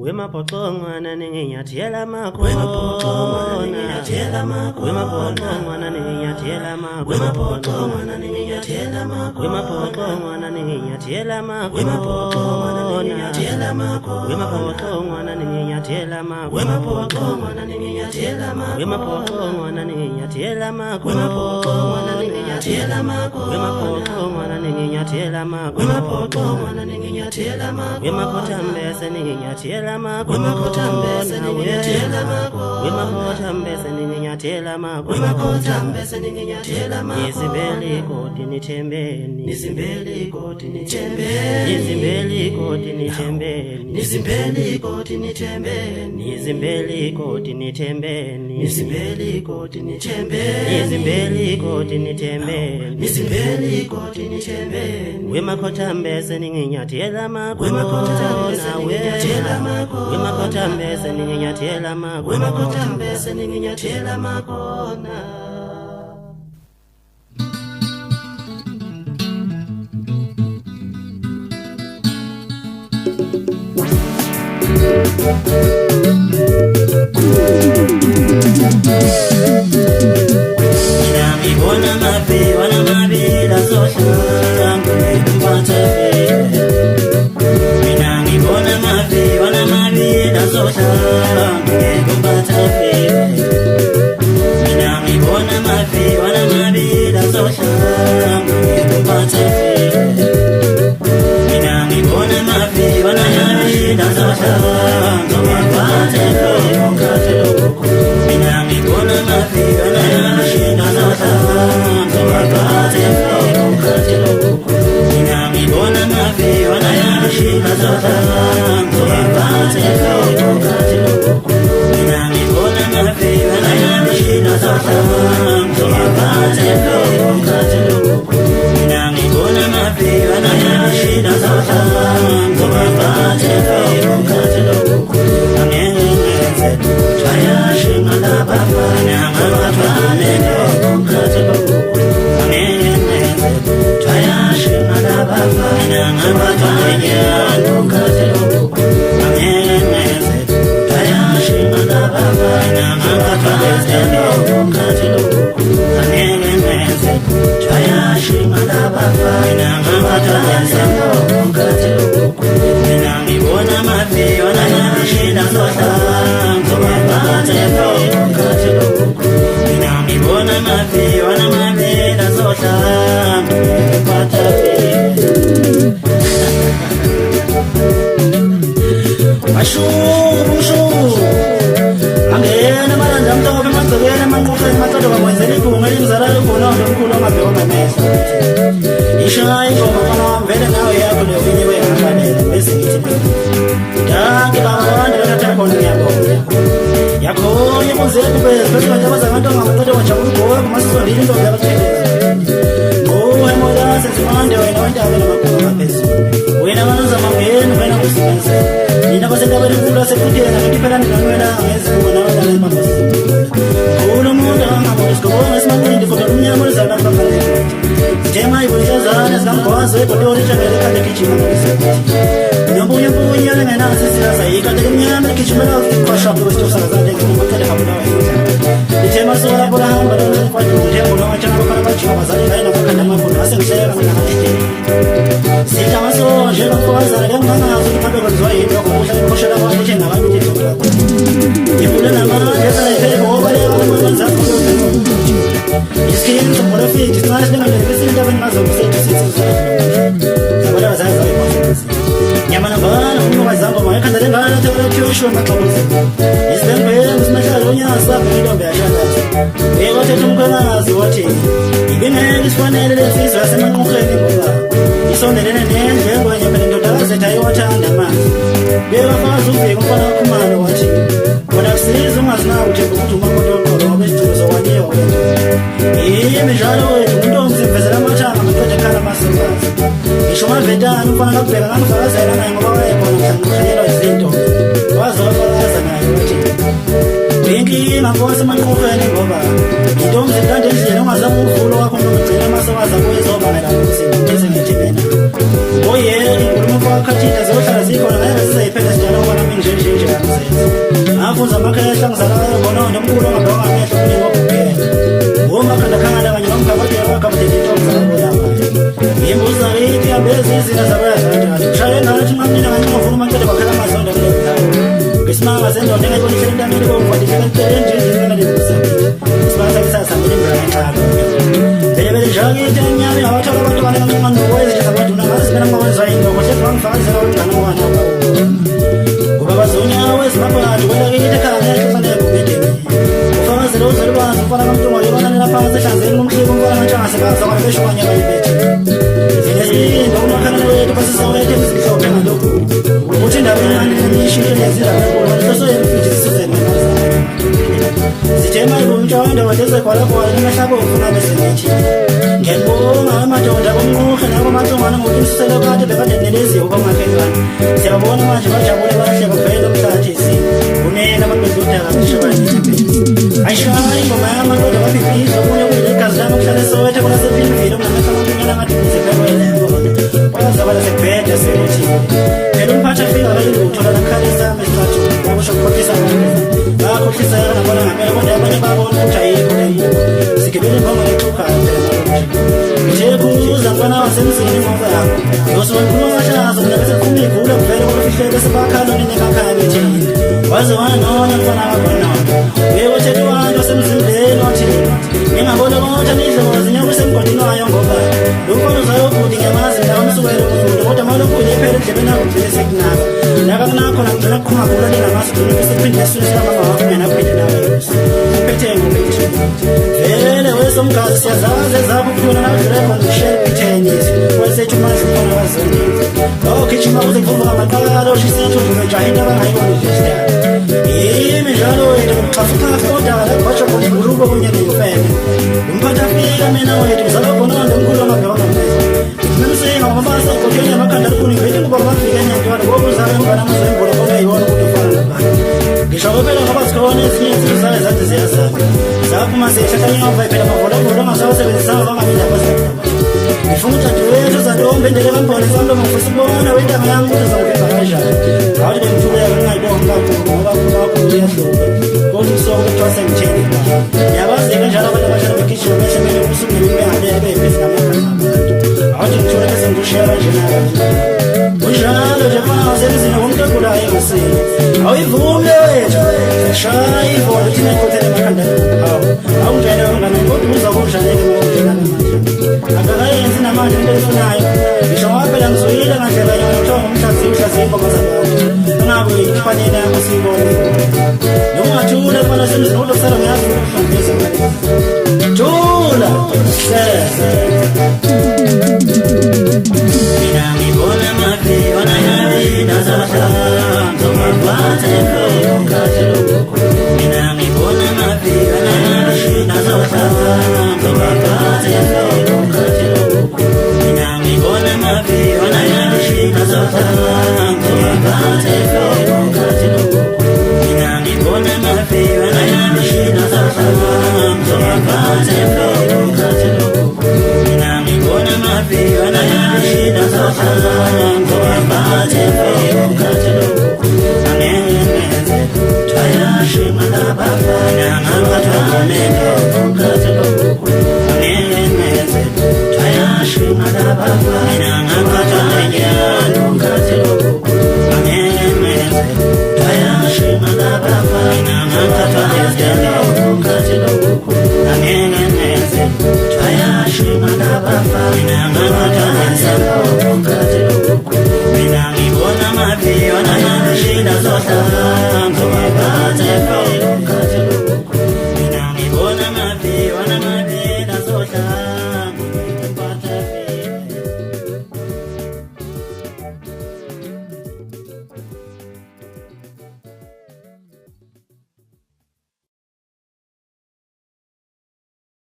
Wemapotongwana ninginyathela makhona ninginyathela makhona wemapotongwana ninginyathela makhona wemapotongwana ninginyathela makhona wemapotongwana ninginyathela makhona wemapotongwana ninginyathela makhona wemapotongwana ninginyathela makhona wemapotongwana ninginyathela makhona wemapotongwana ninginyathela makhona wemapotongwana ninginyathela makhona wemapotongwana ninginyathela makhona wemapotongwana ninginyathela makhona wemapothambese ninginyathela Wemakothambese ninginyathela makhona wemakothambese ninginyathela makhona wemakothambese ninginyathela makhona Nizimbeli kodi nithembeni Nizimbeli kodi nithembeni Nizimbeli kodi nithembeni Nizimbeli kodi nithembeni Nizimbeli kodi nithembeni Nizimbeli kodi nithembeni Nizimbeli kodi nithembeni Nizimbeli kodi nithembeni Wemakothambese ninginyathela makhona wemakothambese ninginyathela makhona Wemakothambese ninginyathela makhona Wemakothambese ninginyathela makhona Mina ngibona mabe wana mabe lazohlala ngempatha Mina ngibona mabe wana mabe lazohlala ngempatha Mina ngibona mabe wana mabe lazohlala ngempatha Mina ngibona mabe wana mabe lazohlala ngempatha Mina ngibona mabe wana mabe lazohlala ngempatha Mina ngibona mabe wana mabe lazohlala ngempatha Mina ngibona mabe wana mabe lazohlala ngempatha Mina ngibona mabe wana mabe lazohlala ngempatha Angena malanda mthobe magcokela amanqoqeni macado bakwenzela iphunga elimzala likhona omkhulu amabe wamamehlo Ishaya ingoma mama vele nawe yakho leyo wehambanela bese ngithi Danke baba wandela kathakho ngiyabonga Yakho yibuzele kubeze bese abantu abazabantu ngamacado wajabula ubhola kumasisondile into yabatheleza Ngowe mola sezimande wena wendaba namakhulu amaphezulu Wena manza mangeni wena usibenze Nina basendabeni nkulu asekutela ngathi phela ninganwela ngezibona abadala emabhasini Kulo muntu angabona isigobonga esimaqindi kodwa umnyama olizana bambalele Sithema ibulishazana sikamgwazi ebhodori ijangele kade gijima ngokisithi Nyombunya lengenazi silaza ikade limnyama ligijimela kwashapho wesitosakazande ngomaqele habulawa Lithema sola bola hamba lomfatu njengo lwamajana bafana bajima bazali ngaye namakhanda amafundo asengihleka mina Sithama so njengomfowazana ngemngangazi ngiphambe kwenziwa yini lokho kuhlala imkhoshela kwakhe njengabantu njengoba Ngifuna namanje esayiphele ngoba leyo amanzi akho Iskini somola fit isinahle ngalezi izinto abengazokusethu sithi Zabala bazaza ikhosi Nyamana bana umnumazango mayekhanda lengane thela Joshua maxabuzi Isibembele usimahlalo unyasa ngidombe yashadaza Ekothethe umkhwenazi wathi Ibingeke isifanele lesizwe yasemanqoqeni ngoba Isondelene nendlengo nyamana indodakazi ethayiwathanda manje Bekafazi uvike umfana wakhumalo wathi Wona kusiza ungazinaka ukuthi ukuthi umamoto oqolo ngoba isithuzo waniyo Imidlalo wethu umuntu omzimvezela amathanga maqede ekhala amasingazi Ngisho mavetana umfana kakubheka ngamfakazela naye ngoba wayebona mhlangukhelelwa izinto Waze wafakaza naye wathi Inkinga mfowase emanqoqeni ngoba into omzimkande endlini ungazama uvulo wakho nomgcina amasokazi akuyizoba ngalapho usize ngithi mina Oyela inkulumo wakho khathina zohlala zikhona ngeke sisayiphela sidala ubona minjenje ngafunza amakhehla ngizalayo khona nomkhulu ongabhonga amehlo kuningi obhubhele umakhandakhala kanye nomkhabadela wakhabadela intombi zakabulama imbuza kithi yabezi izina zabayazanjani kushaye ngathi mamnina kancane ngofuna umacele bakhala amazondo kulezidlalo ngesimanga sendoda engayibona ihlele entameni bomfadishela enjezizana lezisabithi isibanga sakisasambile imbrana enxalo belebele njakithi enyami abathola abantu bane kancane nokwezitha zabaduna ngazibena ngawezwa indobo sefangifakazela umngane wana kuba bazonyawo ezimaphakathi kwelakithi ekhaya ehlosane kubedeni ufakazela uzalukwazi umfana kamntunga yobananela phakathi ehlanzeni kumhlika umfana kantshangasekaza kwalibesho kwanyaka ibethe zinesindo umakhalane wethu basisawethe emizimhlophe ngalokhu ukuthi indaba encane nemishilo nezindaba enkulu nhloso yemfiji zisizeni zithe mayibumntshonda wadezegwalagwala nemahlabo ufuna besenithi ngiyabonga amadoda bomnquhe nakomancongwana ngokuthi imsiselo kade bekade neleziwo kwamakhelwane siyabona manje bajabule bahle bavele umhlathi kunena abantu bezodaka beshabanini ayishayi ngoma yamadoda babhibhidla okunye kuyile igazi lami okuhlale sowethe kunasephinivile okunamehla ngathi kwazabala sekubheda sekuthi phela umphathi afika kalilutho lalakhalisa mesithathu yakusho kukhohlisa bakhohlisa yona bona ngamele kodwa abanye babona ukuthi ayikho leyo sigibele imbongo lexukhaya ngithe kuza mfana wasemzini ngoba yosona kunokahlazo mina bese kuphuma igula kuvele kokufihleke sebakhala nini emakhaya bethi waze wanona mfana wakona uyekothethi wantu wasemzimbeni wathi ngingabona konke nidlozi nyawo semgodini wayo ngoba lumfana uzayobhudi ngiyamazi ndawo msukelo umfundo kodwa malokhuye iphele endlebeni yakho ugcine sekunazo nakanakho nakugcina kuqhuma gula ningamazi ugcine kusephinde eswini sikamama wakho mina kuphinde nawe uphethe ngokuthi vele wesomgazi siyazazi ezabo ukukhona nakudlulekho ngishele kuithenisi wesethu manje umfana wazoni okhitshima kuze kuvuvuka amaqala oshisethundume jaha into abangayibona ukuzidala imidlalo wethu xafuthafu kodala kwatsho khona iburuko kunye nemfene umphatha afika mina wethu uzala khona nomkhulu wamabhona ngimemsenga ngomabasa ugotyenya amakhanda alukuni ngibethe kuba bafike enyantwana ngokuzala emvana amazembolo kona yibona ukuthi ufana nabani ngisho kophela ngoba zikhona ezinye izinto zayo zathi ziyazana zaphuma sehlahlanyova phela amavolomolo ongasawasebenzisanga bangamile abazaa ngifuna udadewethu uzantombi endele kambhona isamlomo ngifisa ukubona wentanga yami ukuthi uzangipha kanjani ngawuthi bengithuleka ngingayibonga kakhulu ngoba kakhulu uyahluka kodwa usoke kuthiwa sengitheni yabazeka njalo abantu abashana begijima behle mele kusungele bengalele bebhezi namakhanda awuthi ngithule bese ngikushaya kanje nakanje kunjalo nje fana wasemzini womntu ogulayo engusini awuyivumle wethu shaya ivolo thina ikhothele emakhanda hawu awungene ungane kodwa uzakudlaleke ngokudelana manje akakayenzi namanje into efunayo ngisho ngaphela ngizoyile ngandlela yona kuthiwa ngumhlazi ingoma zabantu angabe kufanele amasiyibone nokungathula fana semzini kodwa kusala ngiyazi ukuhlambeza thula mina ngibona mafi wona yabi nazahlala ngomabate ngomkhathi lokho mina ngibona mafi wona yabi nazahlala ngomabate ngomkhathi lokho mina ngibona mafi wona yabi nazahlala ngomabate ngomkhathi lokho mina ngibona mafi wona yabi nazahlala ngomabate ngomkhathi lokho mina ngibona mafi wona yabi nazahlala ngomabate ngomkhathi lokho angenze tayashima labafana ngabathwane ngomkhathi lokho angenze tayashima labafana ngabathwane ngomkhathi lokho angenze tayashima labafana ngabathwane ngomkhathi lokho angenze tayashima labafana ngabathwane ngomkhathi lokho mina ngibona mafi wona yashina zohlala